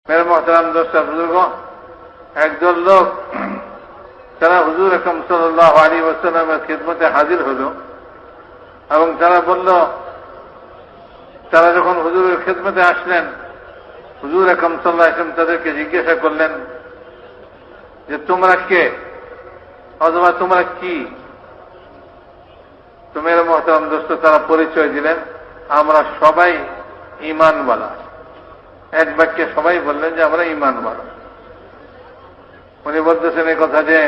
मेरे मोहतरम दोस्त बुजुर्गों, একদল লোক তারা হুজুর আকরাম সাল্লাল্লাহু আলাইহি ওয়াসাল্লামের খিদমতে হাজির হল এবং তারা বলল, তারা যখন হুজুরের খিদমতে আসলেন, হুজুর আকরাম সাল্লাল্লাহু আলাইহি ওয়াসাল্লাম তাদেরকে জিজ্ঞাসা করলেন যে তোমরা কে অথবা তোমরা কি। তো মেরে মোহতরম দোস্ত, তারা পরিচয় দিলেন, আমরা সবাই ঈমানওয়ালা। এক বাক্যে সবাই বললেন যে আমরা ঈমানওয়ালা। উনি বলতেছেন এই কথা যে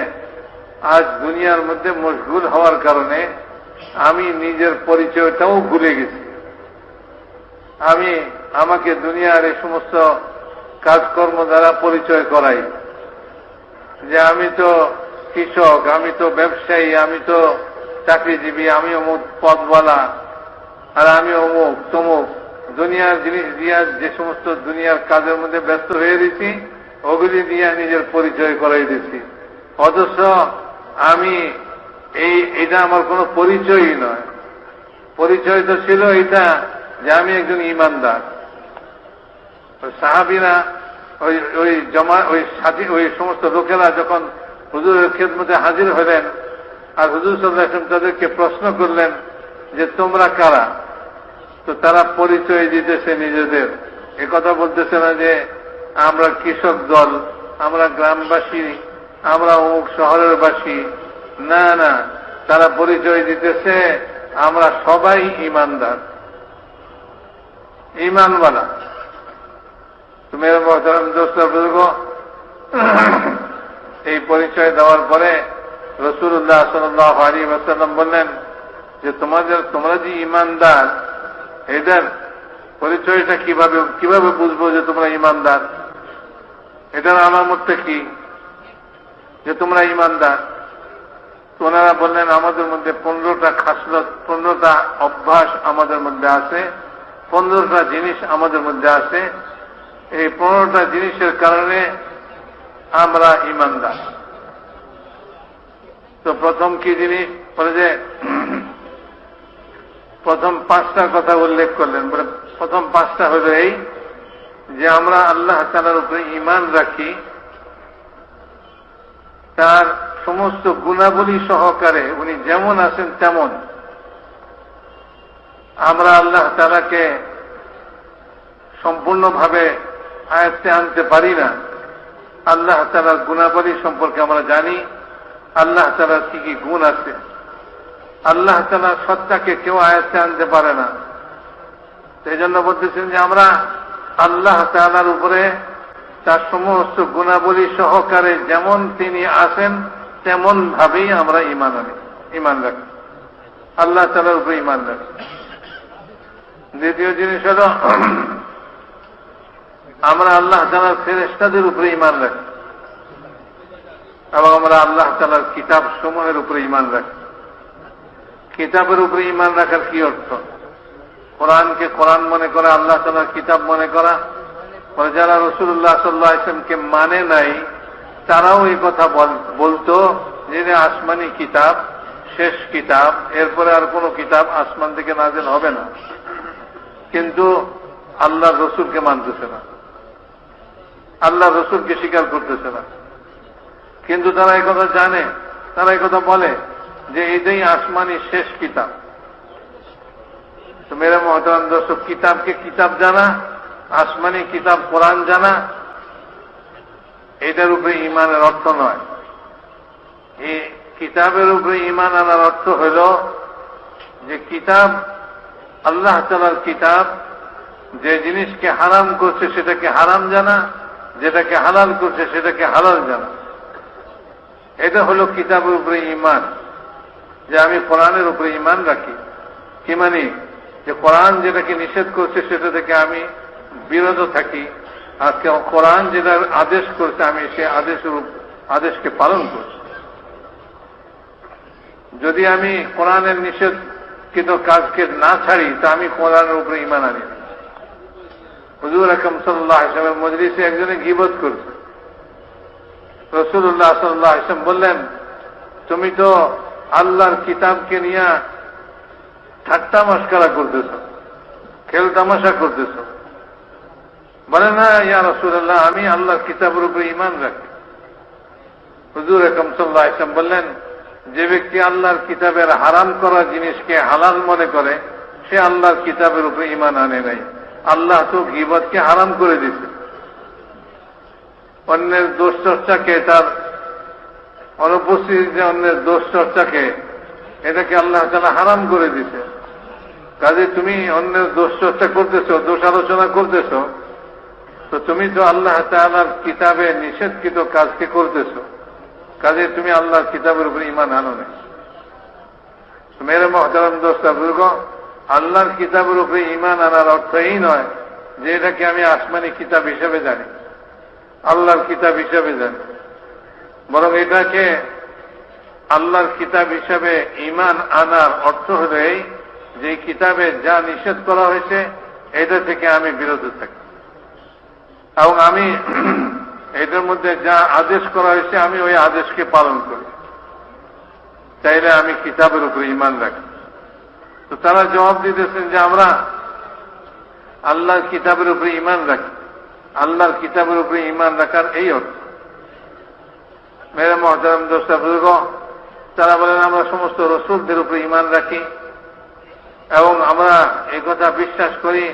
আজ দুনিয়ার মধ্যে মশগুল হওয়ার কারণে আমি নিজের পরিচয়টাও ভুলে গেছি। আমাকে দুনিয়ার এই সমস্ত কাজকর্ম দ্বারা পরিচয় করাই যে আমি তো কৃষক, আমি তো ব্যবসায়ী, আমি তো চাকরিজীবী, আমি অমুক পদওয়ালা, আর আমি অমুক তমুক দুনিয়ার জিনিস দিয়া যে সমস্ত দুনিয়ার কাজের মধ্যে ব্যস্ত হয়ে গেছি, ওগুলি দিয়ে নিজের পরিচয় করাই দিচ্ছি। অথচ এটা আমার কোনো পরিচয়ই নয়। পরিচয় তো ছিল এটা যে আমি একজন ঈমানদার। সাহাবীরা ওই সমস্ত লোকেরা যখন হুজুরের খেদমতে হাজির হলেন আর হুজুর সাল্লাল্লাহু আলাইহি ওয়াসাল্লাম তাদেরকে প্রশ্ন করলেন যে তোমরা কারা, তো তারা পরিচয় দিতেছে নিজেদের। একথা বলতেছে না যে আমরা কৃষক দল, আমরা গ্রামবাসী, আমরা অমুক শহরের বাসী। না না, তারা পরিচয় দিতেছে আমরা সবাই ঈমানদার, ঈমানওয়ালা। তুমি মোহতারাম দোস্ত বুজুর্গ, এই পরিচয় দেওয়ার পরে রাসূলুল্লাহ সাল্লাল্লাহু আলাইহি ওয়াসাল্লাম বললেন যে তোমরা যে ঈমানদার, এদের পরিচয়টা কিভাবে বুঝবো যে তোমরা ঈমানদার? এটার আলামতটা কি যে তোমরা ঈমানদার? তো ওনারা বললেন আমাদের মধ্যে 15টা খাসলত, 15টা অভ্যাস আমাদের মধ্যে আছে, 15টা জিনিস আমাদের মধ্যে আছে। এই 15টা জিনিসের কারণে আমরা ঈমানদার। তো প্রথম কি জিনিস বলে যে প্রথম 5টার কথা উল্লেখ করলেন। বলে প্রথম 5টা হলো এই যে আমরা আল্লাহ তাআলার উপরে ঈমান রাখি, তার সমস্ত গুণাবলী সহকারে উনি যেমন আছেন তেমন। আমরা আল্লাহ তাআলাকে সম্পূর্ণভাবে আয়ত্তে আনতে পারি না। আল্লাহ তাআলার গুণাবলী সম্পর্কে আমরা জানি, আল্লাহ তাআলার কি কি গুণ আছে। আল্লাহ তাআলার সত্তাকে কেউ আয়ত্তে আনতে পারে না। সেই জন্য বলতেছেন যে আমরা আল্লাহ তাআলার উপরে তার সমস্ত গুণাবলী সহকারে যেমন তিনি আছেন তেমন ভাবেই আমরা ঈমান রাখি, আল্লাহ তাআলার উপরে ঈমান রাখি। দ্বিতীয় জিনিস হল আমরা আল্লাহ তাআলার ফেরেশতাদের উপরে ঈমান রাখি এবং আমরা আল্লাহ তাআলার কিতাব সমূহের উপরে ঈমান রাখি। কিতাবের উপরে ঈমান রাখার কি অর্থ? কোরআনকে কোরআন মনে করা, আল্লাহ তাআলার কিতাব মনে করা। যারা রাসূলুল্লাহ সাল্লাল্লাহু আলাইহি ওয়াসাল্লামকে মানে নাই তারাও এই কথা বলতো যে আসমানি কিতাব শেষ কিতাব, এরপরে আর কোনো কিতাব আসমান থেকে নাযিল হবে না। কিন্তু আল্লাহর রসূলকে মানতেছে না, আল্লাহর রসূলকে স্বীকার করতেছে না। কিন্তু তারা এই কথা জানে, তারা এই কথা বলে যে এটাই আসমানি শেষ কিতাব। তো মেরে মোহতারাম দর্শক, কিতাবকে কিতাব জানা, আসমানি কিতাব কোরআন জানা, এটার উপরে ঈমানের অর্থ নয়। এই কিতাবের উপরে ঈমান আনার অর্থ হল যে কিতাব আল্লাহ তাআলার কিতাব যে জিনিসকে হারাম করছে সেটাকে হারাম জানা, যেটাকে হালাল করছে সেটাকে হালাল জানা। এটা হলো কিতাবের উপরে ঈমান। যে আমি কোরআনের উপরে ঈমান রাখি, কি মানি? যে কোরআন যেটাকে নিষেধ করছে সেটা থেকে আমি বিরত থাকি, আর কোরআন যেটা আদেশ করছে আমি সে আদেশকে পালন করছি। যদি আমি কোরআনের নিষেধকৃত কাজকে না ছাড়ি তা আমি কোরআনের উপরে ঈমান আনি না। হুজুর আকরাম সাল্লাল্লাহু আলাইহি ওয়াসাল্লামের মজলিসে একজনে গীবত করছে। রাসূলুল্লাহ সাল্লাল্লাহু আলাইহি ওয়াসাল্লাম বললেন, তুমি তো আল্লাহর কিতাবকে নিয়ে ঠাট্টা মশকরা করতেছ, খেল তামাশা করতেছ। বলে না ইয়া রাসূলুল্লাহ, আমি আল্লাহর কিতাবের উপরে ঈমান রাখি। হুজুর আকরাম সাল্লাল্লাহু আলাইহি ওয়াসাল্লাম বললেন, যে ব্যক্তি আল্লাহর কিতাবের হারাম করা জিনিসকে হালাল মনে করে সে আল্লাহর কিতাবের উপরে ঈমান আনে নাই। আল্লাহ তো গীবতকে হারাম করে দিয়েছে, অন্যের দোষ চর্চাকে, তার অনুপস্থিতিতে অন্যের দোষ চর্চাকে, এটাকে আল্লাহ তাআলা হারাম করে দিয়েছে। কাজে তুমি অন্যের দোষ চর্চা করতেছ, দোষ আলোচনা করতেছ, তো তুমি তো আল্লাহ তাআলার কিতাবে নিষেধকৃত কাজকে করতেছ। কাজে তুমি আল্লাহর কিতাবের উপরে ঈমান আনো না। মেরে মুহতারাম দোস্ত বুজুর্গ, আল্লাহর কিতাবের উপরে ঈমান আনার অর্থ এই নয় যে এটাকে আমি আসমানি কিতাব হিসেবে জানি, আল্লাহর কিতাব হিসেবে জানি, বরং এটাকে আল্লাহর কিতাব হিসেবে ঈমান আনার অর্থ হল এই যে কিতাবে যা নিষেধ করা হয়েছে এটা থেকে আমি বিরত থাকি, এবং আমি এটার মধ্যে যা আদেশ করা হয়েছে আমি ওই আদেশকে পালন করি, চাইলে আমি কিতাবের উপরে ঈমান রাখি। তো তারা জবাব দিতেছেন যে আমরা আল্লাহর কিতাবের উপরে ঈমান রাখি। আল্লাহর কিতাবের উপরে ঈমান রাখার এই অর্থ। মেরে মুহতারাম দোস্ত বুজুর্গ, তারা বলেন আমরা সমস্ত রসূলদের উপরে ঈমান রাখি এবং আমরা এই কথা বিশ্বাস করি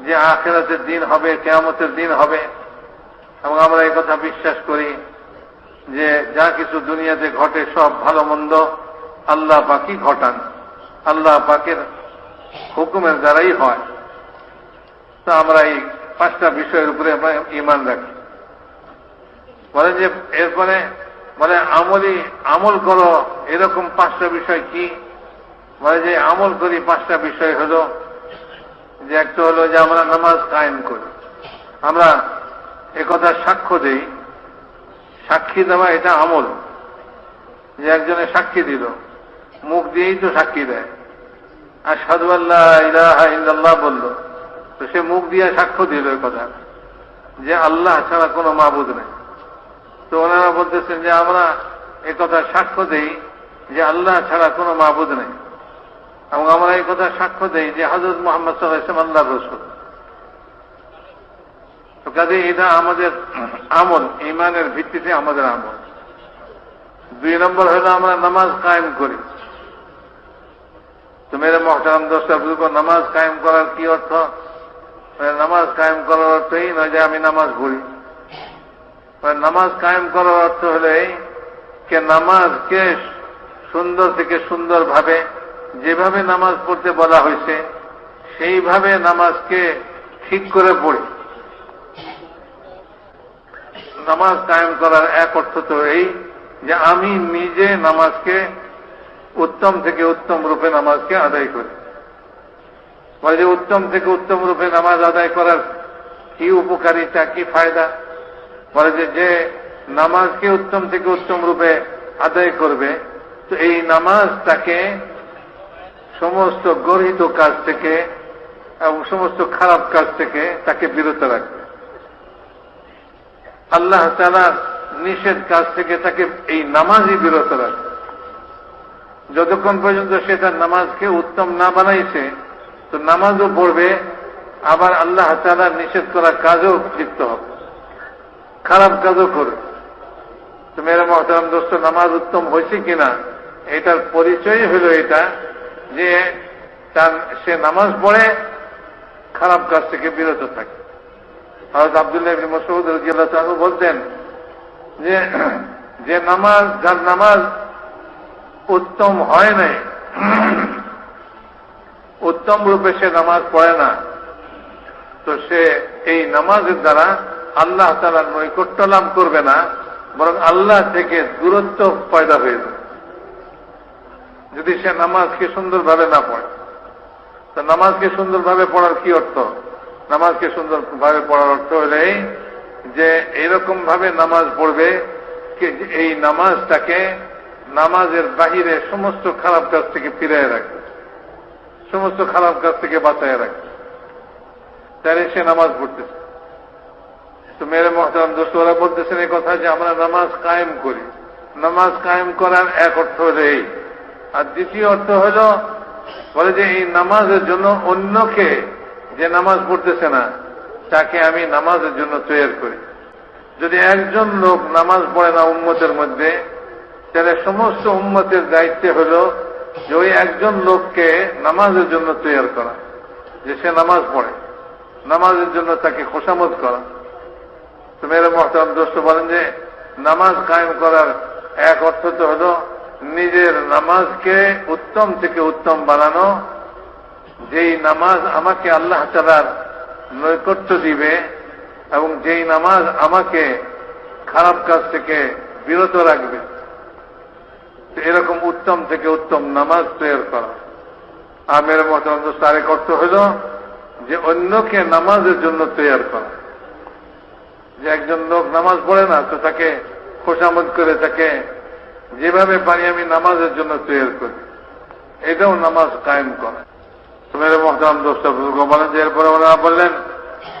যে আখিরাতের দিন হবে, কিয়ামতের দিন হবে, এবং আমরা এই কথা বিশ্বাস করি যে যা কিছু দুনিয়াতে ঘটে সব ভালো মন্দ আল্লাহ পাকই ঘটান, আল্লাহ পাকের হুকুমের দ্বারাই হয়। তো আমরা এই 5টা বিষয়ের উপরে আমরা ঈমান রাখি। বলে যে এরপরে বলে আমল করো, এরকম 5টা বিষয় কি? বলে যে আমল করি 5টা বিষয় হলো যে একটা হলো যে আমরা নামাজ কায়েম করি। আমরা একথা সাক্ষ্য দেই, সাক্ষী দেওয়া এটা আমল। যে একজনে সাক্ষী দিল, মুখ দিয়েই তো সাক্ষী দেয়, আশহাদু আল্লা ইলাহা ইল্লাল্লাহ বলল, তো সে মুখ দিয়ে সাক্ষ্য দিল এই কথা যে আল্লাহ ছাড়া কোনো মাবুদ নেই। তো ওনারা বলতেছেন যে আমরা একথা সাক্ষ্য দেই যে আল্লাহ ছাড়া কোনো মাবুদ নেই, এবং আমরা এই কথা সাক্ষ্য দেই যে হযরত মুহাম্মদ সাল্লাল্লাহু আলাইহি ওয়াসাল্লাম আল্লাহর রাসূল। তো কাজে এটা আমাদের আমল, ঈমানের ভিত্তিতে আমাদের আমল। 2 নম্বর হলো আমরা নামাজ কায়েম করি। তো মেরে মুহতারাম দোস্ত বুজুর্গ, নামাজ কায়েম করার কি অর্থ? নামাজ কায়েম করার অর্থ এই নয় যে আমি নামাজ পড়ি। নামাজ কায়েম করার অর্থ হলো এই যে নামাজকে সুন্দর থেকে সুন্দর ভাবে, যেভাবে নামাজ পড়তে বলা হয়েছে সেইভাবে নামাজকে ঠিক করে পড়ি। নামাজ কায়েম করার এক অর্থ তো এই যে আমি নিজে নামাজকে উত্তম থেকে উত্তম রূপে নামাজকে আদায় করি। বলে যে উত্তম থেকে উত্তম রূপে নামাজ আদায় করার কি উপকারিতা, কি ফায়দা? বলে যে নামাজকে উত্তম থেকে উত্তম রূপে আদায় করবে তো এই নামাজ তাকে সমস্ত গর্হিত কাজ থেকে এবং সমস্ত খারাপ কাজ থেকে তাকে বিরত রাখবে। আল্লাহ তাআলার নিষেধ কাজ থেকে তাকে এই নামাজই বিরত রাখবে। যতক্ষণ পর্যন্ত সে তার নামাজকে উত্তম না বানাইছে তো নামাজও পড়বে, আবার আল্লাহ তাআলার নিষেধ করা কাজও লিপ্ত হবে, খারাপ কাজও করবে। তো মেরে মুহতারাম দোস্ত, নামাজ উত্তম হয়েছে কিনা এটার পরিচয় হলো এটা যে সে নামাজ পড়ে খারাপ কাজ থেকে বিরত থাকে। হযরত আব্দুল্লাহ ইবনে মাসউদ রাদিয়াল্লাহু তাআলা বলতেন যে নামাজ, যার নামাজ উত্তম হয় নাই, উত্তম রূপে সে নামাজ পড়ে না, তো সে এই নামাজের দ্বারা আল্লাহ তাআলার নৈকট্য লাভ করবে না, বরং আল্লাহ থেকে দূরত্ব পয়দা হয়ে যাবে যদি সে নামাজকে সুন্দরভাবে না পড়ে। তো নামাজকে সুন্দরভাবে পড়ার কি অর্থ? নামাজকে সুন্দরভাবে পড়ার অর্থ হলে যে এরকম ভাবে নামাজ পড়বে এই নামাজটাকে নামাজের বাহিরে সমস্ত খারাপ কাজ থেকে ফিরিয়ে রাখবে, সমস্ত খারাপ কাজ থেকে বাঁচায় রাখবে, তাহলে সে নামাজ পড়তেছে। তো মেরে মুহতারাম দোস্ত, ওরা বলতেছেন এই কথা যে আমরা নামাজ কায়েম করি। নামাজ কায়েম করার এক অর্থ হলো এই, আর দ্বিতীয় অর্থ হলো বলে যে এই নামাজের জন্য অন্যকে, যে নামাজ পড়তেছে না তাকে আমি নামাজের জন্য তৈরি করি। যদি একজন লোক নামাজ পড়ে না উম্মতের মধ্যে, তাহলে সমস্ত উম্মতের দায়িত্ব হল যে ওই একজন লোককে নামাজের জন্য তৈরি করা, যে সে নামাজ পড়ে, নামাজের জন্য তাকে খোশামদ করা। তো মেরে মোহতারাম দোস্ত বলেন যে নামাজ কায়েম করার এক অর্থ তো হল নিজের নামাজকে উত্তম থেকে উত্তম বানানো, যেই নামাজ আমাকে আল্লাহ তাআলার নৈকট্য দিবে এবং যেই নামাজ আমাকে খারাপ কাজ থেকে বিরত রাখবে, এরকম উত্তম থেকে উত্তম নামাজ তৈরি করা। আর মেরে মোহতারাম দোস্ত আরেক অর্থ হল যে অন্যকে নামাজের জন্য তৈরি করা। যে একজন লোক নামাজ পড়ে না, তো তাকে খোশামদ করে তাকে যেভাবে পারি আমি নামাজের জন্য তৈরি করি, এটাও নামাজ কায়েম করা। তো মেরে মোহতারাম দোস্ত বুজুর্গ বলেন যে এরপরে ওনারা বললেন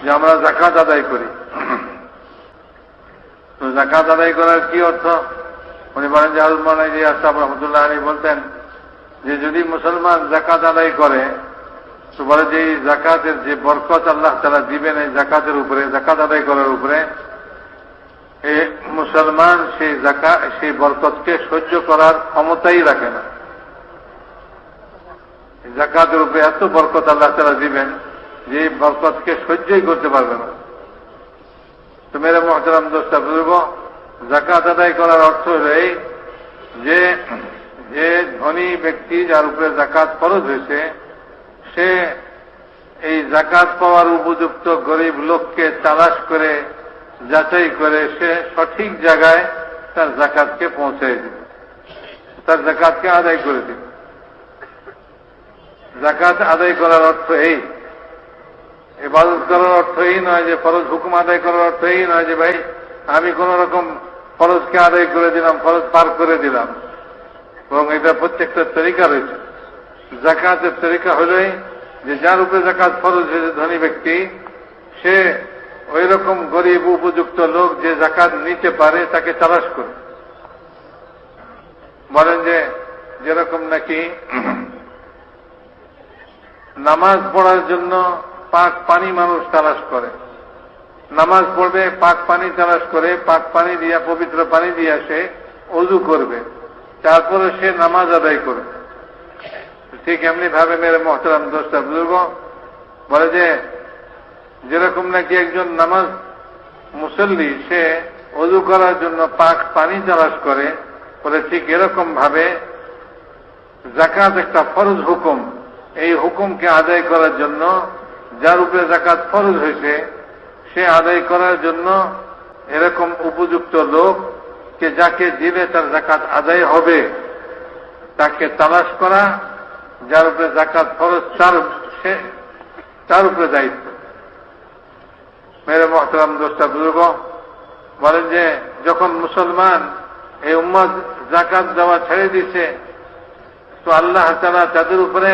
যে আমরা যাকাত আদায় করি। তো যাকাত আদায় করার কি অর্থ? উনি বলেন যে হযরত মাওলানা ইলিয়াস সাহেব রাহমাতুল্লাহ আলাইহি বলতেন যে যদি মুসলমান যাকাত আদায় করে, তো বলে যে এই যাকাতের যে বরকত আল্লাহ তাআলা দিবেন এই যাকাতের উপরে, যাকাত আদায় করার উপরে, এই মুসলমান সেই বরকতকে সহ্য করার ক্ষমতাই রাখে না। যাকাতের উপরে এত বরকত আল্লাহ তাআলা দিবেন যে এই বরকতকে সহ্যই করতে পারবে না। তো মেরে মুহতারাম দোস্ত বুজুর্গ, যাকাত আদায় করার অর্থ হল এই যে যে ধনী ব্যক্তি যার উপরে যাকাত ফরজ হয়েছে, সে এই যাকাত পাওয়ার উপযুক্ত গরিব লোককে তালাশ করে যাচাই করে সে সঠিক জায়গায় তার যাকাতকে পৌঁছায় দিবে, তার যাকাতকে আদায় করে দিবে। যাকাত আদায় করার অর্থ এই, ইবাদত করার অর্থ এই নয় যে ফরজ হুকুম আদায় করার অর্থ এই নয় যে ভাই আমি কোন রকম ফরজকে আদায় করে দিলাম, ফরজ পার করে দিলাম, এবং এটা প্রত্যেকটা তরিকা রয়েছে। যাকাতের তরিকা হলেই যে যার উপরে যাকাত ফরজ হয়েছে ধনী ব্যক্তি, সে ওই রকম গরিব উপযুক্ত লোক যে যাকাত নিতে পারে তাকে তালাশ করে। বলেন যে যেরকম নাকি নামাজ পড়ার জন্য পাক পানি মানুষ তালাশ করে, নামাজ পড়বে পাক পানি তালাশ করে, পাক পানি দিয়া পবিত্র পানি দিয়া সে ওযু করবে, তারপরে সে নামাজ আদায় করবে। ঠিক এমনি ভাবে মেরে মোহতারাম দোস্ত বুজুর্গ বলে যে যেরকম নাকি একজন নামাজ মুসল্লি সে ওযু করার জন্য পাক পানি তালাশ করে, বলে ঠিক এরকম ভাবে যাকাত একটা ফরজ হুকুম, এই হুকুমকে আদায় করার জন্য যার উপরে যাকাত ফরজ হয়েছে সে আদায় করার জন্য এরকম উপযুক্ত লোক কে যাকে দিলে তার যাকাত আদায় হবে তাকে তালাশ করা, যার উপরে যাকাত ফরজ তার উপরে দায়িত্ব। মেরে মোহতারাম দোস্ত বুজুর্গ বলেন যে যখন মুসলমান এই উম্মত যাকাত দেওয়া ছেড়ে দিচ্ছে, তো আল্লাহ তাআলা তাদের উপরে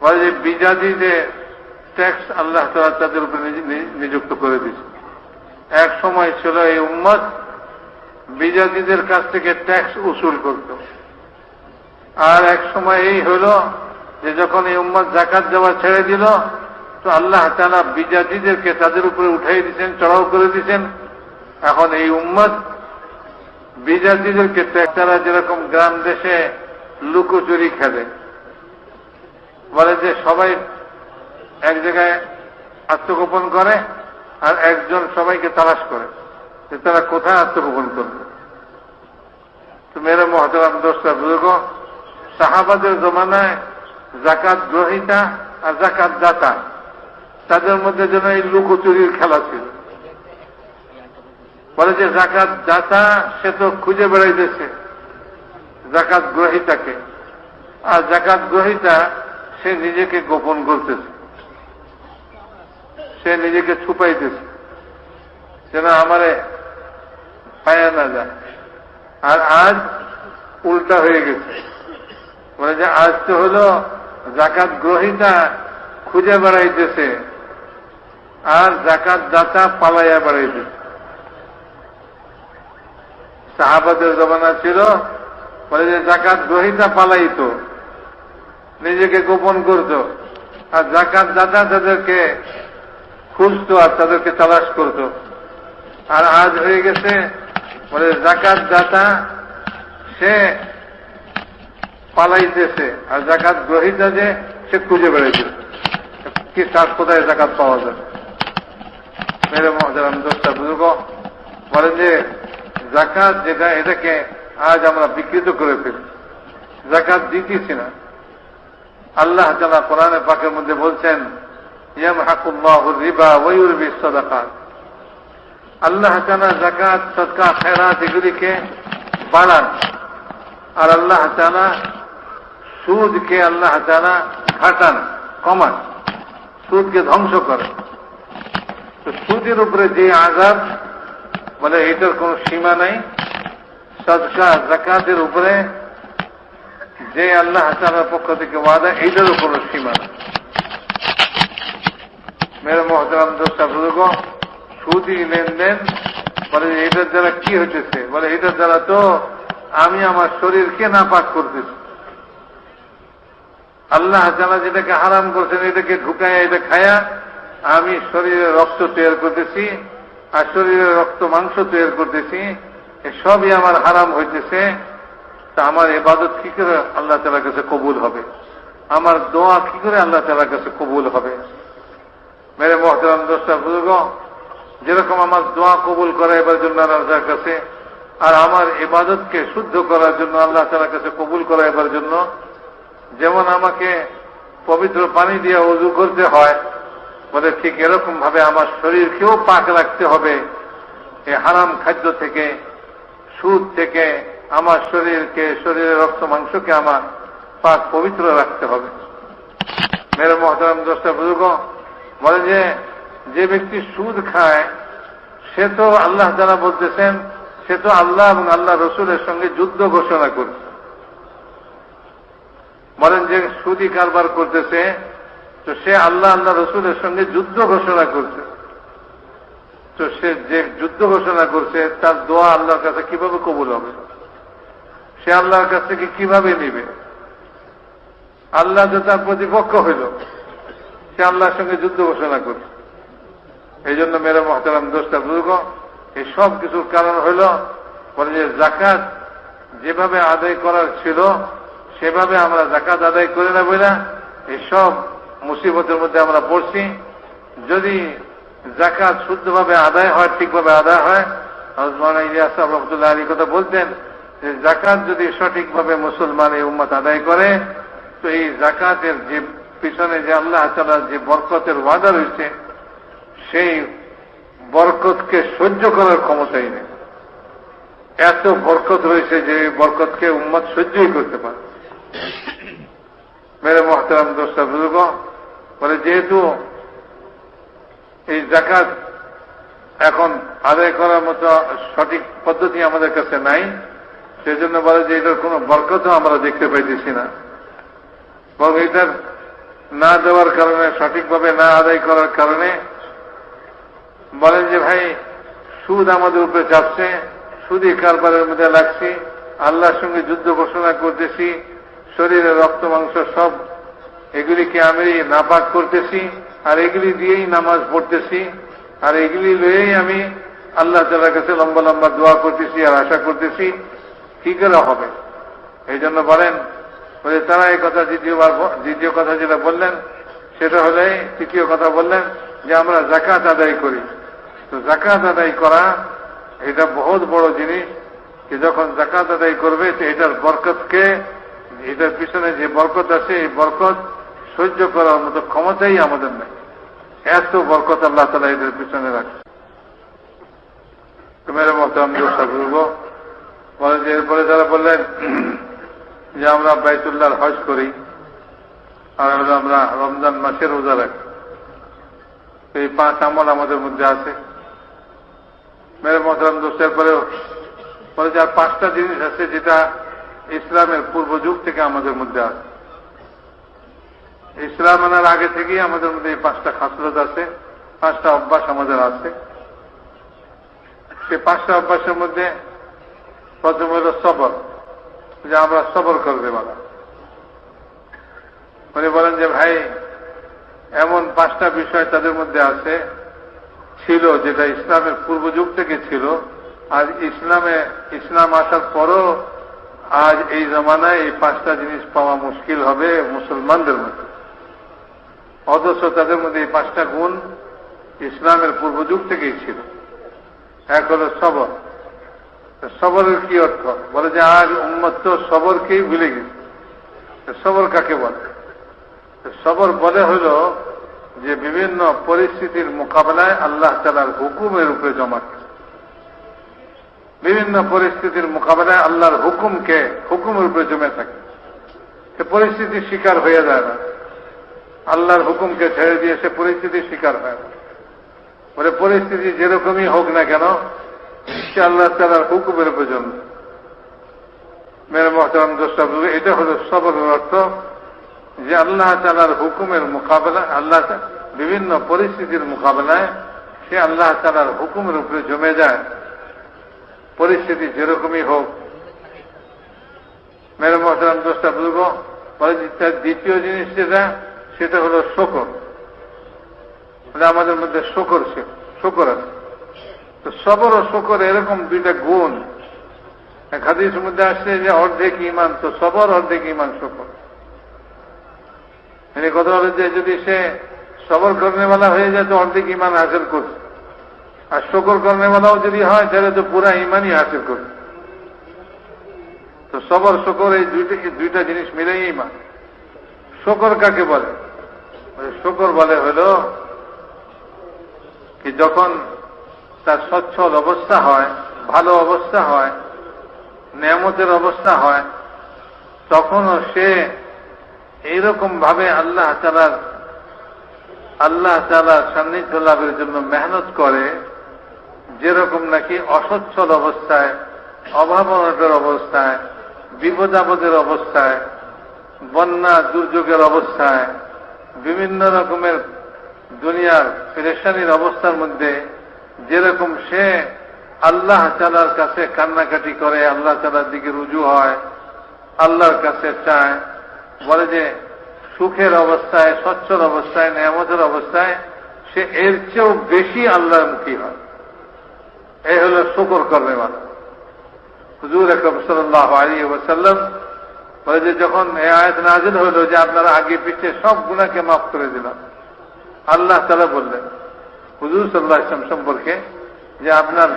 বলে যে বিজাতিদের ট্যাক্স আল্লাহ তাআলা তাদের উপরে নিযুক্ত করে দিচ্ছে। এক সময় ছিল এই উম্মত বিজাতিদের কাছ থেকে ট্যাক্স উসুল করত, আর এক সময় এই হল যে যখন এই উম্মত যাকাত দেওয়া ছেড়ে দিল, তো আল্লাহ তাআলা বিজাতিদেরকে তাদের উপরে উঠাই দিচ্ছেন, চড়াও করে দিচ্ছেন। এখন এই উম্মত বিজাতিদেরকে ট্যাক্স, তারা যেরকম গ্রাম দেশে লুকোচুরি খেলে, বলে যে সবাই এক জায়গায় আত্মগোপন করে আর একজন সবাইকে তালাশ করে যে তারা কোথায় আত্মগোপন করবে। তো মেরে মোহতারাম দোস্ত বুজুর্গ, সাহাবাদের জমানায় যাকাত গ্রহীতা আর যাকাত দাতা তাদের মধ্যে যেন এই লুকোচুরির খেলা ছিল। বলে যে যাকাত দাতা সে তো খুঁজে বেড়াইতেছে যাকাত গ্রহীতাকে, আর যাকাত গ্রহীতা সে নিজেকে গোপন করতেছে, সে নিজেকে ছুপাইতেছে যেন আমারে পায়া না যায়। আর আজ উল্টা হয়ে গেছে, বলে যে আজ তো হলো যাকাত গ্রহীতা খুঁজে বেড়াইতেছে আর যাকাত দাতা পালাইয়া বেড়াইতেছে। সাহাবাদের জমানা ছিল বলে যে যাকাত গ্রহীতা পালাইত, নিজেকে গোপন করত, আর যাকাত দাতা তাদেরকে খুঁজতো আর তাদেরকে তালাশ করত। আর আজ হয়ে গেছে বলে জাকাত দাতা সে পালাইতেছে, আর জাকাত গ্রহীতা যে সে খুঁজে বেড়াইছে কি তার কোথায় জাকাত পাওয়া যায়। মেরে মহতারাম দোস্তা বুজুর্গ বলেন যে জাকাত যেটা, এটাকে আজ আমরা বিকৃত করে ফেলি, জাকাত দিতেছি না। আল্লাহ তাআলা কোরআনে পাকের মধ্যে বলছেন ইয়ামহাকুল্লাহু রিবা ওয়া ইউরবিস সাদাকাত। আল্লাহ তাআলা যাকাত, সদকা, খেরাত এগুলিকে বাড়ান, আর আল্লাহ তাআলা সুদকে আল্লাহ তাআলা ঘাটান, কমান, সুদকে ধ্বংস করেন। তো সুদের উপরে যে আযাব বলে এটার কোন সীমা নাই, সদকা যাকাতের উপরে যে আল্লাহ তাআলার পক্ষ থেকে ওয়াদা এইটারও কোন সীমা নেই। মেরে মহতারাম দোস্তা বুজুর্গ, সুদি লেনদেন বলে এটার দ্বারা কি হইতেছে, বলে এটার দ্বারা তো আমি আমার শরীরকে নাপাক করতেছি। আল্লাহ তাআলা যেটাকে হারাম করছেন এটাকে ঢুকায়া এটা খায়া আমি শরীরে রক্ত তৈরি করতেছি, আর শরীরে রক্ত মাংস তৈরি করতেছি, এসবই আমার হারাম হইতেছে। তা আমার ইবাদত কি করে আল্লাহ তাআলার কাছে কবুল হবে, আমার দোয়া কি করে আল্লাহ তাআলার কাছে কবুল হবে। মেরে মহতারাম দোস্তা বুজুর্গ, যেরকম আমার দোয়া কবুল করাইবার জন্য আল্লাহর কাছে, আর আমার ইবাদতকে শুদ্ধ করার জন্য আল্লাহ তাআলার কাছে কবুল করাইবার জন্য যেমন আমাকে পবিত্র পানি দিয়ে ওযু করতে হয়, বলে ঠিক এরকম ভাবে আমার শরীরকেও পাক রাখতে হবে এই হারাম খাদ্য থেকে, সুদ থেকে। আমার শরীরকে, শরীরের রক্ত মাংসকে আমার পাক পবিত্র রাখতে হবে। মেরে মহতারাম দোস্তা বুজুর্গ বলে যে ব্যক্তি সুদ খায় সে তো আল্লাহ তাআলা বলতেছেন সে তো আল্লাহ এবং আল্লাহ রসুলের সঙ্গে যুদ্ধ ঘোষণা করছে। বলেন যে সুদি কারবার করতেছে তো সে আল্লাহ আল্লাহ রসুলের সঙ্গে যুদ্ধ ঘোষণা করছে। তো সে যে যুদ্ধ ঘোষণা করছে তার দোয়া আল্লাহর কাছে কিভাবে কবুল হবে, সে আল্লাহর কাছ থেকে কিভাবে নিবে? আল্লাহ যে তার প্রতিপক্ষ হইল, সে আল্লাহর সঙ্গে যুদ্ধ ঘোষণা করছে। এই জন্য মেরে মহতারাম দোস্তা বুজুর্গ, এই সব কিছুর কারণ হইল বলে যে জাকাত যেভাবে আদায় করার ছিল সেভাবে আমরা জাকাত আদায় করে না বলে এই সব মুসিবতের মধ্যে আমরা পড়ছি। যদি জাকাত শুদ্ধভাবে আদায় হয়, ঠিকভাবে আদায় হয়, হযরত মাওলানা ইলিয়াস সাহেব রহমাতুল্লাহ আলাইহি কথা বলতেন যে জাকাত যদি সঠিকভাবে মুসলমান এই উম্মত আদায় করে তো এই জাকাতের যে পিছনে যে আল্লাহ তাআলার যে বরকতের ওয়াদা রয়েছে সেই বরকতকে সহ্য করার ক্ষমতাই নেই। এত বরকত রয়েছে যে এই বরকতকে উম্মত সহ্যই করতে পারে। মেরে মহতারাম দোস্তা বুজুর্গ বলে যেহেতু এই জাকাত এখন আদায় করার মতো সঠিক পদ্ধতি আমাদের কাছে নাই, সেজন্য বলে যে এটার কোনো বরকতও আমরা দেখতে পাইতেছি না, এবং এটার না দেওয়ার কারণে, সঠিকভাবে না আদায় করার কারণে বলেন যে ভাই সুদ আমাদের উপরে চাপছে, সুদি কারবারের মধ্যে লাগছি, আল্লাহর সঙ্গে যুদ্ধ ঘোষণা করতেছি, শরীরে রক্ত মাংস সব এগুলিকে আমি নাপাক করতেছি, আর এগুলি দিয়েই নামাজ পড়তেছি, আর এগুলি লয়েই আমি আল্লাহ তাআলার কাছে লম্বা লম্বা দোয়া করতেছি আর আশা করতেছি, কি করে হবে? এই জন্য বলেন বলে তারা এই কথা দ্বিতীয় কথা যেটা বললেন সেটা হলে, তৃতীয় কথা বললেন যে আমরা জাকাত আদায় করি। তো জাকাত আদায় করা এটা বহুত বড় জিনিস, যে যখন জাকাত আদায় করবে তো এটার বরকতকে, এটার পিছনে যে বরকত আছে এই বরকত সহ্য করার মতো ক্ষমতাই আমাদের নেই। এত বরকত আল্লাহ তাআলা এদের পিছনে রাখছে। মেরে মহতারাম দোস্তা বুজুর্গ বলে যে এরপরে যারা বললেন যে আমরা বাইতুল্লাহর হজ করি আর আমরা রমজান মাসে রোজা রাখি, এই 5 আমল আমাদের মধ্যে আছে। মেরে মহতারাম দোস্তের পরে বলে যে আর 5টা জিনিস আছে যেটা ইসলামের পূর্ব যুগ থেকে আমাদের মধ্যে আছে। ইসলাম আনার আগে থেকেই আমাদের মধ্যে এই 5টা খাসলত আছে, 5টা অভ্যাস আমাদের আছে। সেই 5টা অভ্যাসের মধ্যে প্রথম হল সবর, যে আমরা সবর করবে বলা। উনি বলেন যে ভাই এমন 5টা বিষয় তাদের মধ্যে আছে ছিল, যেটা ইসলামের পূর্ব যুগ থেকে ছিল, আর ইসলাম আসার পরও আজ এই জমানায় এই 5টা জিনিস পাওয়া মুশকিল হবে মুসলমানদের মধ্যে। অথচ তাদের মধ্যে এই 5টা গুণ ইসলামের পূর্ব যুগ থেকেই ছিল। এক হল সবর। সবরের কি অর্থ? বলে যে আজ উম্মত তো সবরকেই ভুলে গেছে। সবর কাকে বলে? সবর বলে হল যে বিভিন্ন পরিস্থিতির মোকাবেলায় আল্লাহ তাআলার হুকুমের উপরে জমা করে। বিভিন্ন পরিস্থিতির মোকাবেলায় আল্লাহর হুকুমের উপরে জমে থাকে। সে পরিস্থিতির শিকার হয়ে যায় না, আল্লাহর হুকুমকে ছেড়ে দিয়ে সে পরিস্থিতির শিকার হয় না। বলে পরিস্থিতি যেরকমই হোক না কেন, সে আল্লাহ তাআলার হুকুমের উপরে জমে। মেরে মুহতারাম দোস্ত, এটা হল সবরের অর্থ, যে আল্লাহ তাআলার হুকুমের মোকাবেলা, আল্লাহ বিভিন্ন পরিস্থিতির মোকাবেলায় সে আল্লাহ তাআলার হুকুমের উপরে জমে যায়, পরিস্থিতি যেরকমই হোক। মেরে মুহতারাম দোস্ত বুজুর্গ, বলে তার দ্বিতীয় জিনিস সেটা হল শকর। আমাদের মধ্যে শকর আছে। তো সবর ও শকর এরকম দুইটা গুণ। এক হাদিসের মধ্যে আসছে যে অর্ধেক ঈমান তো সবর, অর্ধেক ঈমান শকর। মানে কথা হলো যে যদি সে সবর করনেওয়ালা হয়ে যায় তো অর্ধেক ঈমান হাসিল করছে, আর শকর করনেওয়ালাও যদি হয় তাহলে তো পুরা ঈমানই হাসিল করছে। তো সবর শকর এই দুইটা জিনিস মিলেই ঈমান। শকর কাকে বলে? শকর বলে হলো কি যখন তার সচ্ছল অবস্থা হয়, ভালো অবস্থা হয়, নেয়ামতের অবস্থা হয়, তখনও সে এইরকম ভাবে আল্লাহ তাআলার সান্নিধ্য লাভের জন্য মেহনত করে, যেরকম নাকি অসচ্ছল অবস্থায়, অভাব অনটনের অবস্থায়, বিপদাপদের অবস্থায়, বন্যা দুর্যোগের অবস্থায়, বিভিন্ন রকমের দুনিয়ার পেরেশানির অবস্থার মধ্যে যেরকম সে আল্লাহ তাআলার কাছে কান্নাকাটি করে, আল্লাহ তাআলার দিকে রুজু হয়, আল্লাহর কাছে চায়, বলে যে সুখের অবস্থায়, সচ্ছল অবস্থায়, নেয়ামতের অবস্থায় সে এর চেয়েও বেশি আল্লাহর মুখী হয়। এই হল শুকর করনেওয়ালা। হুজুর আকরাম সাল্লাল্লাহু আলাইহি ওয়াসাল্লাম বলে যে যখন এই আয়াত নাযিল হল যে আপনারা আগে পিছে সব গুনাহকে মাফ করে দিলাম, আল্লাহ তাআলা বললেন হুজুর সাল্লাল্লাহু আলাইহি ওয়াসাল্লাম সম্পর্কে যে আপনার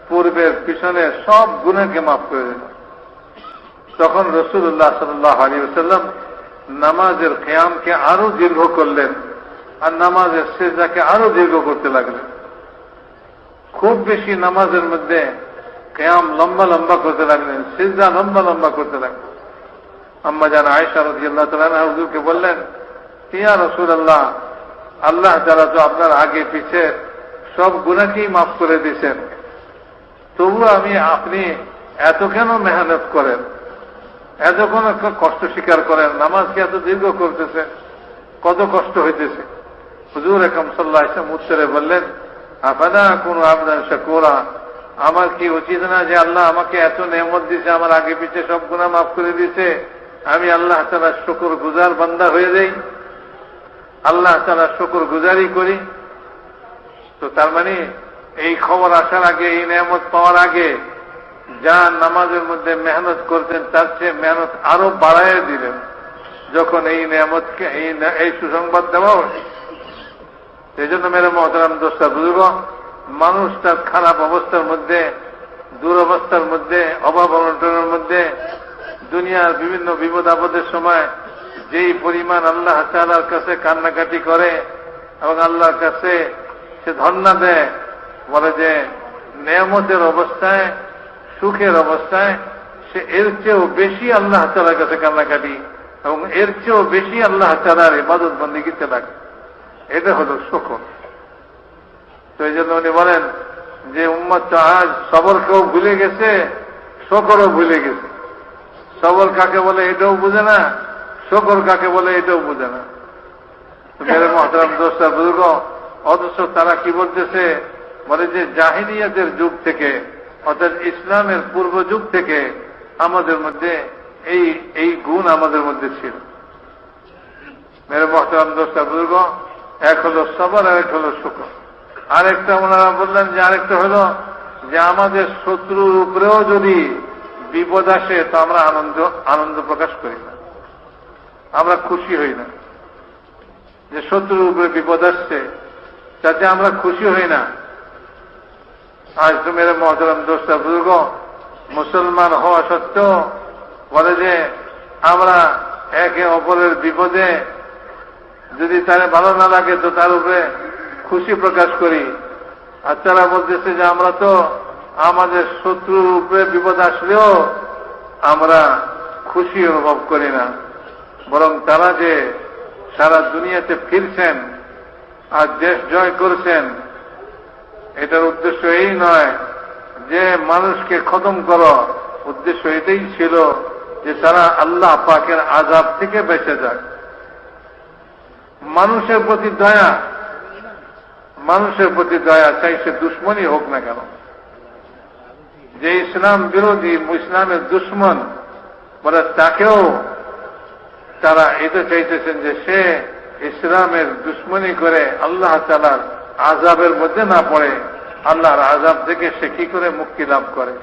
পূর্বের পিছনের সব গুনাহকে মাফ করে দিলাম। তখন রাসূলুল্লাহ সাল্লাল্লাহু আলাইহি ওয়াসাল্লাম নামাজের কিয়ামকে আরো দীর্ঘ করলেন, আর নামাজের সিজদাকে আরো দীর্ঘ করতে লাগলেন। খুব বেশি নামাজের মধ্যে কিয়াম লম্বা লম্বা করতে লাগলেন, সিজদা লম্বা লম্বা করতে লাগলেন। আম্মা জান আয়েশা রাদিয়াল্লাহু তাআলা আনহা হুজুরকে বললেন, ইয়া রাসূলুল্লাহ, আল্লাহ তাআলা তো আপনার আগে পিছে সব গুনাহকেই মাফ করে দিয়েছেন, তবু আপনি এত কেন মেহনত করেন, এত কোন কষ্ট স্বীকার করেন, নামাজকে এত দীর্ঘ করতেছে, কত কষ্ট হইতেছে? হুজুর আকরাম সাল্লাল্লাহু আলাইহি ওয়াসাল্লাম উত্তরে বললেন, আফালা কুনু আবদান শাকুরা, আমার কি উচিত না যে আল্লাহ আমাকে এত নেয়ামত দিয়েছে, আমার আগে পিছে সব গুনাহ মাফ করে দিয়েছে, আমি আল্লাহ তাআলার শুকর গুজার বান্দা হয়ে যাই, আল্লাহ তাআলার শুকর গুজারি করি? তো তার মানে এই খবর আসার আগে, এই নেয়ামত পাওয়ার আগে যা নামাজের মধ্যে মেহনত করতেন তার চেয়ে মেহনত আরো বাড়াইয়া দিলেন যখন এই নেয়ামতকে, এই সুসংবাদ দেওয়া হয়। এই জন্য মেরে মহতারাম দোস্তা বুজুর্গ, মানুষ তার খারাপ অবস্থার মধ্যে, দুরবস্থার মধ্যে, অভাব অনটনের মধ্যে, দুনিয়ার বিভিন্ন বিপদ আপদের সময় যেই পরিমাণ আল্লাহ তাআলার কাছে কান্নাকাটি করে এবং আল্লাহর কাছে সে ধন্না দেয়, বলে যে নেয়ামতের অবস্থায়, সুখের অবস্থায় সে এর চেয়েও বেশি আল্লাহ তাআলার কাছে কান্নাকাটি এবং এর চেয়েও বেশি আল্লাহ তাআলার ইবাদত বন্দেগীতে লাগে। এটা হল শুকর। তো এই জন্য উনি বলেন যে উম্মত তো আজ সবরকেও ভুলে গেছে, শুকরও ভুলে গেছে। সবর কাকে বলে এটাও বুঝে না, শুকর কাকে বলে এটাও বুঝে না। মেরে মুহতারাম দোস্ত বুজুর্গ, অথচ তারা কি বলতেছে, বলে যে জাহিলিয়াতের যুগ থেকে, অর্থাৎ ইসলামের পূর্ব যুগ থেকে আমাদের মধ্যে এই গুণ আমাদের মধ্যে ছিল। মেরে মুহতারাম দোস্ত বুজুর্গ, এক হলো সবর আর এক হলো শুকর। আরেকটা ওনারা বললেন যে আরেকটা হলো যে আমাদের শত্রুর উপরেও যদি বিপদ আসে তো আমরা আনন্দ প্রকাশ করি না, আমরা খুশি হই না। যে শত্রুর উপরে বিপদ আসছে যাতে আমরা খুশি হই না। আজ তো মেরে মহতরম দোস্ত বুজুর্গ মুসলমান হওয়া সত্ত্বেও বলে যে আমরা একে অপরের বিপদে যদি তারে ভালো না লাগে তো তার উপরে খুশি প্রকাশ করি। আর তারা বলতেছে যে আমরা তো আমাদের শত্রুর উপরে বিপদ আসলেও আমরা খুশি অনুভব করি না, বরং তারা যে সারা দুনিয়াতে ফিরছেন আর দেশ জয় করছেন, এটার উদ্দেশ্য এই নয় যে মানুষকে খতম করো, উদ্দেশ্য এটাই ছিল যে তারা আল্লাহ পাকের আযাব থেকে বেঁচে যায়। মানুষের প্রতি দয়া, মানুষের প্রতি দয়া চাই সে দুশ্মনই হোক না কেন। যে ইসলাম বিরোধী, ইসলামের দুশ্মন বলে তাকেও তারা এটা চাইতেছেন যে সে ইসলামের দুশ্মনী করে আল্লাহ তাআলার আযাবের মধ্যে না পড়ে, আল্লাহর আযাব থেকে সে কি করে মুক্তি লাভ করে।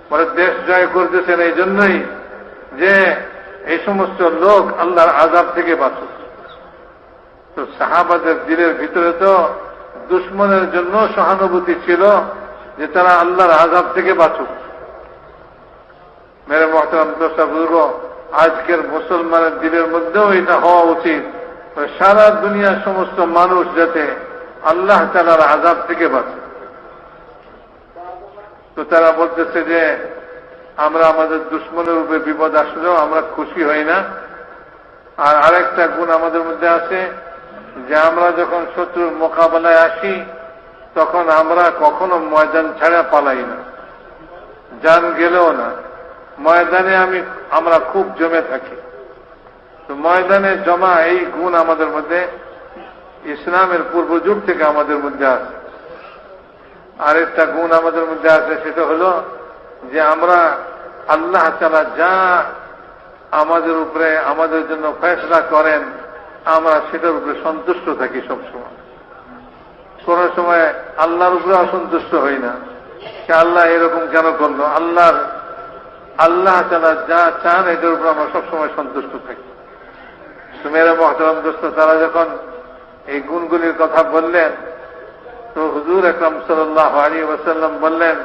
বলে দেশ জয় করতেছেন এই জন্যই যে এই সমস্ত লোক আল্লাহর আযাব থেকে বাঁচুক। তো সাহাবাদের দিলের ভিতরে তো দুশ্মনের জন্য সহানুভূতি ছিল যে তারা আল্লাহর আযাব থেকে বাঁচুক। মেরে মহতরম দোস্ত বুজুর্গ, আজকের মুসলমানের দিলের মধ্যেও এটা হওয়া উচিত, সারা দুনিয়ার সমস্ত মানুষ যাতে আল্লাহ তাআলার আযাব থেকে বাঁচে। তো তারা বলতেছে যে আমরা আমাদের দুশ্মনের উপরে বিপদ আসলেও আমরা খুশি হই না। আর আরেকটা গুণ আমাদের মধ্যে আছে যে আমরা যখন শত্রুর মোকাবেলায় আসি তখন আমরা কখনো ময়দান ছাড়া পালাই না, জান গেলেও না। ময়দানে আমরা খুব জমে থাকি। তো ময়দানে জমা এই গুণ আমাদের মধ্যে ইসলামের পূর্ব যুগ থেকে আমাদের মধ্যে আছে। আরেকটা গুণ আমাদের মধ্যে আছে, সেটা হলো যে আমরা আল্লাহ তাআলা যা আমাদের উপরে আমাদের জন্য ফয়সালা করেন আমরা সেটার উপরে সন্তুষ্ট থাকি সবসময়। কোন সময় আল্লাহর উপরে অসন্তুষ্ট হই না যে আল্লাহ এরকম কেন করলো। আল্লাহ তাআলা যা চান এটার উপর আমরা সবসময় সন্তুষ্ট থাকি। তো মেরে মহতরম দোস্ত, তারা যখন এই গুণগুলির কথা বললেন তো হুজুর আকরাম সাল্লাল্লাহু আলাইহি ওয়াসাল্লাম বললেন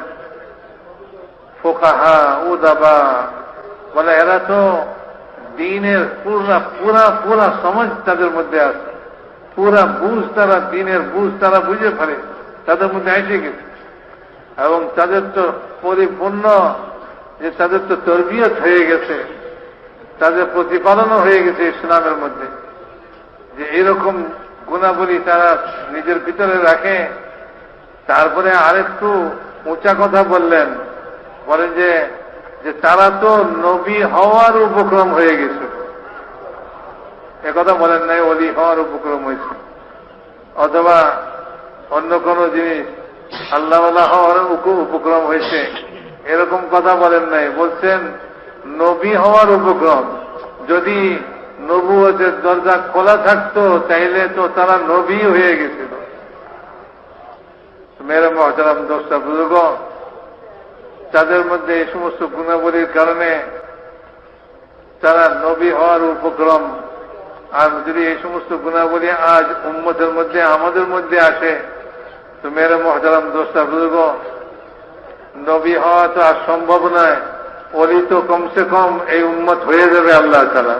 ফুকাহা উদাবা, বলে এরা তো দ্বীনের পুরা সমাজ তাদের মধ্যে আছে, পুরা বুঝ তারা, দ্বীনের বুঝ তারা বুঝে ফেলে, তাদের মধ্যে এসে গেছে। এবং তাদের তো পরিপূর্ণ যে তাদের তো তরবিয়ত হয়ে গেছে, তাদের প্রতিপালনও হয়ে গেছে ইসলামের মধ্যে, যে এরকম গুণাবলী তারা নিজের ভিতরে রাখে। তারপরে আরেকটু উঁচা কথা বললেন, বলেন যে তারা তো নবী হওয়ার উপক্রম হয়ে গেছে। একথা বলেন নাই ওলি হওয়ার উপক্রম হয়েছে, অথবা অন্য কোন জিনিস আল্লাহওয়ালা হওয়ার উপক্রম হয়েছে, এরকম কথা বলেন নাই। বলছেন নবী হওয়ার উপক্রম। যদি নবুয়তের দরজা খোলা থাকতো তাইলে তো তারা নবী হয়ে গেছিল। মেরে মহতারাম দোস্ত বুজুর্গ, তাদের মধ্যে এই সমস্ত গুণাবলীর কারণে তারা নবী হওয়ার উপক্রম। আর যদি এই সমস্ত গুণাবলী আজ উম্মতের মধ্যে আমাদের মধ্যে আসে তো মেরে মহতারাম দোস্ত বুজুর্গ, নবী হওয়া তো আর সম্ভব নয়, ওলি তো কমসে কম এই উম্মত হয়ে যাবে আল্লাহ তাআলা।